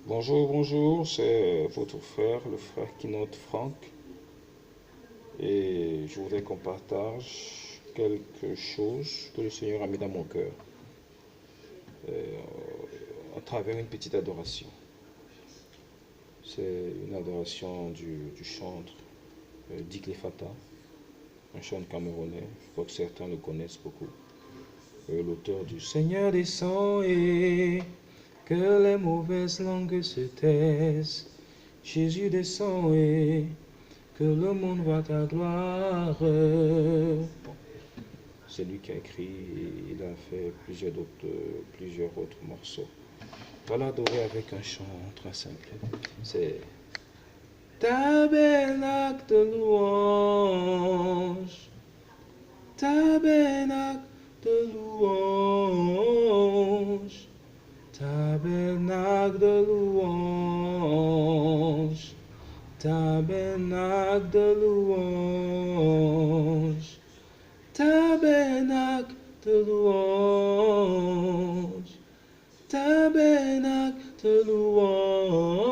Bonjour, bonjour, c'est votre frère, le frère Kinote Franck, et je voudrais qu'on partage quelque chose que le Seigneur a mis dans mon cœur à travers une petite adoration. C'est une adoration du chantre Dick Lefata, un chantre camerounais. Je crois que certains le connaissent beaucoup. L'auteur du Seigneur descend et que les mauvaises langues se taisent. Jésus descend et que le monde voit ta gloire. Bon, c'est lui qui a écrit, il a fait plusieurs autres morceaux. Voilà, adorer avec un chant très simple. C'est Tabernacle de louange, tabernacle de louange, tabernacle de louange, tabernacle de louange, tabernacle de louange, tabernacle de louange,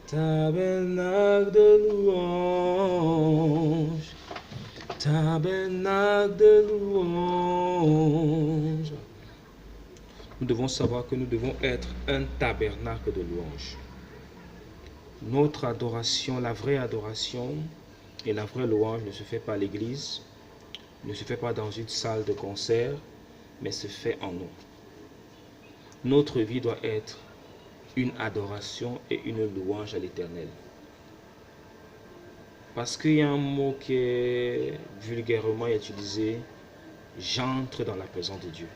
tabernacle de louange, tabernacle de louange. Nous devons savoir que nous devons être un tabernacle de louange. Notre adoration, la vraie adoration et la vraie louange ne se fait pas à l'église, ne se fait pas dans une salle de concert, mais se fait en nous. Notre vie doit être une adoration et une louange à l'Éternel. Parce qu'il y a un mot qui est vulgairement utilisé, j'entre dans la présence de Dieu.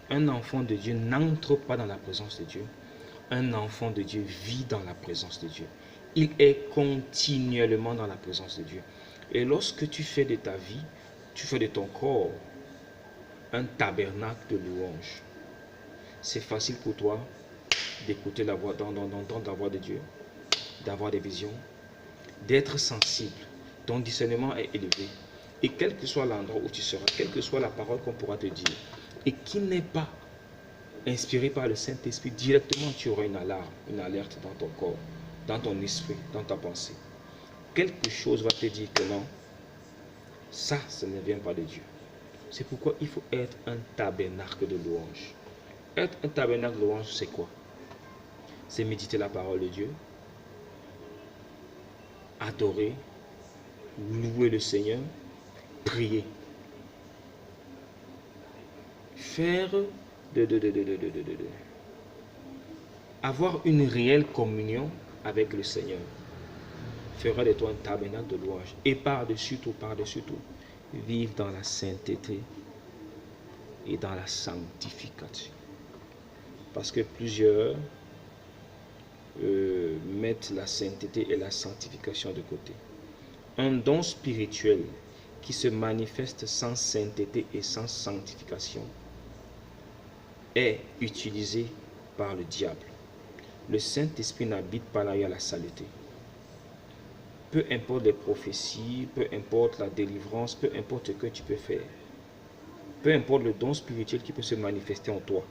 Un enfant de Dieu n'entre pas dans la présence de Dieu. Un enfant de Dieu vit dans la présence de Dieu. Il est continuellement dans la présence de Dieu. Et lorsque tu fais de ta vie, tu fais de ton corps un tabernacle de louange. C'est facile pour toi d'écouter la voix, d'entendre la voix de Dieu, d'avoir des visions, d'être sensible. Ton discernement est élevé. Et quel que soit l'endroit où tu seras, quelle que soit la parole qu'on pourra te dire, et qui n'est pas inspiré par le Saint-Esprit, directement tu auras une alarme, une alerte dans ton corps, dans ton esprit, dans ta pensée. Quelque chose va te dire que non, ça ne vient pas de Dieu. C'est pourquoi il faut être un tabernacle de louange. Être un tabernacle de louange, c'est quoi? C'est méditer la parole de Dieu, adorer, louer le Seigneur, prier. Faire avoir une réelle communion avec le Seigneur fera de toi un tabernacle de louange. Et par-dessus tout, vivre dans la sainteté et dans la sanctification. Parce que plusieurs mettent la sainteté et la sanctification de côté. Un don spirituel qui se manifeste sans sainteté et sans sanctification est utilisé par le diable. Le Saint-Esprit n'habite pas là où il y a la saleté. Peu importe les prophéties, peu importe la délivrance, peu importe ce que tu peux faire, peu importe le don spirituel qui peut se manifester en toi,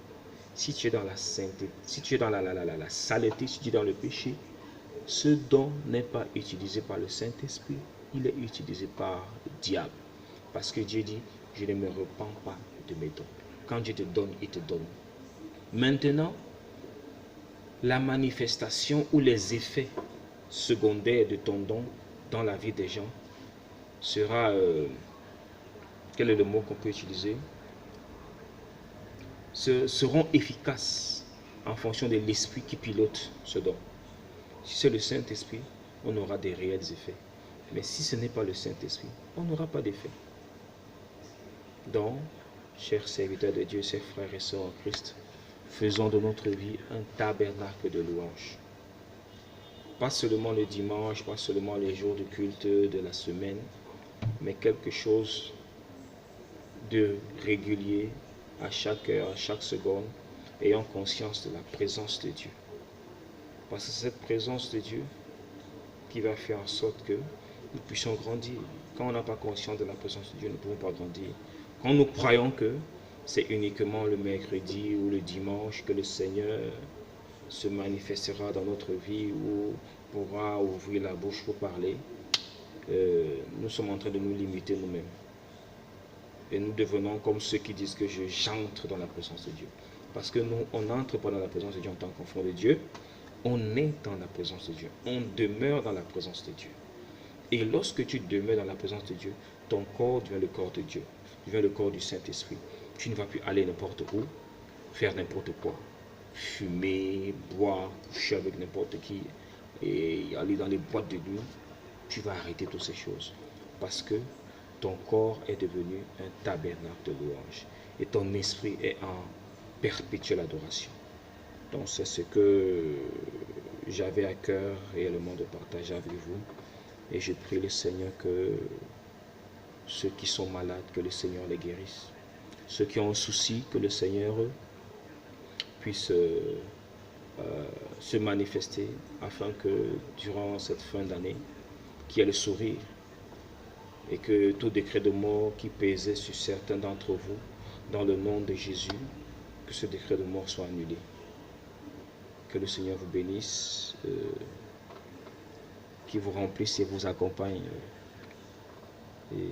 si tu es dans la sainteté, si tu es dans la saleté, si tu es dans le péché, ce don n'est pas utilisé par le Saint-Esprit, il est utilisé par le diable. Parce que Dieu dit, je ne me repens pas de mes dons. Quand Dieu te donne, il te donne. Maintenant, la manifestation ou les effets secondaires de ton don dans la vie des gens sera, quel est le mot qu'on peut utiliser, seront efficaces en fonction de l'esprit qui pilote ce don. Si c'est le Saint-Esprit, on aura des réels effets. Mais si ce n'est pas le Saint-Esprit, on n'aura pas d'effet. Donc, chers serviteurs de Dieu, chers frères et sœurs en Christ, faisons de notre vie un tabernacle de louange. Pas seulement le dimanche, pas seulement les jours de culte de la semaine, mais quelque chose de régulier à chaque heure, à chaque seconde, ayant conscience de la présence de Dieu. Parce que c'est cette présence de Dieu qui va faire en sorte que nous puissions grandir. Quand on n'a pas conscience de la présence de Dieu, nous ne pouvons pas grandir. Quand nous croyons que c'est uniquement le mercredi ou le dimanche que le Seigneur se manifestera dans notre vie ou pourra ouvrir la bouche pour parler, nous sommes en train de nous limiter nous-mêmes. Et nous devenons comme ceux qui disent que j'entre dans la présence de Dieu. Parce que nous, on n'entre pas dans la présence de Dieu en tant qu'enfant de Dieu. On est dans la présence de Dieu. On demeure dans la présence de Dieu. Et lorsque tu demeures dans la présence de Dieu, ton corps devient le corps de Dieu, devient le corps du Saint-Esprit. Tu ne vas plus aller n'importe où, faire n'importe quoi, fumer, boire, coucher avec n'importe qui, et aller dans les boîtes de nuit. Tu vas arrêter toutes ces choses. Parce que ton corps est devenu un tabernacle de louange. Et ton esprit est en perpétuelle adoration. Donc c'est ce que j'avais à cœur réellement de partager avec vous. Et je prie le Seigneur que ceux qui sont malades, que le Seigneur les guérisse. Ceux qui ont un souci, que le Seigneur puisse se manifester afin que durant cette fin d'année, qu'il y ait le sourire et que tout décret de mort qui pesait sur certains d'entre vous, dans le nom de Jésus, que ce décret de mort soit annulé. Que le Seigneur vous bénisse, qu'il vous remplisse et vous accompagne. Et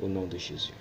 au nom de Jésus.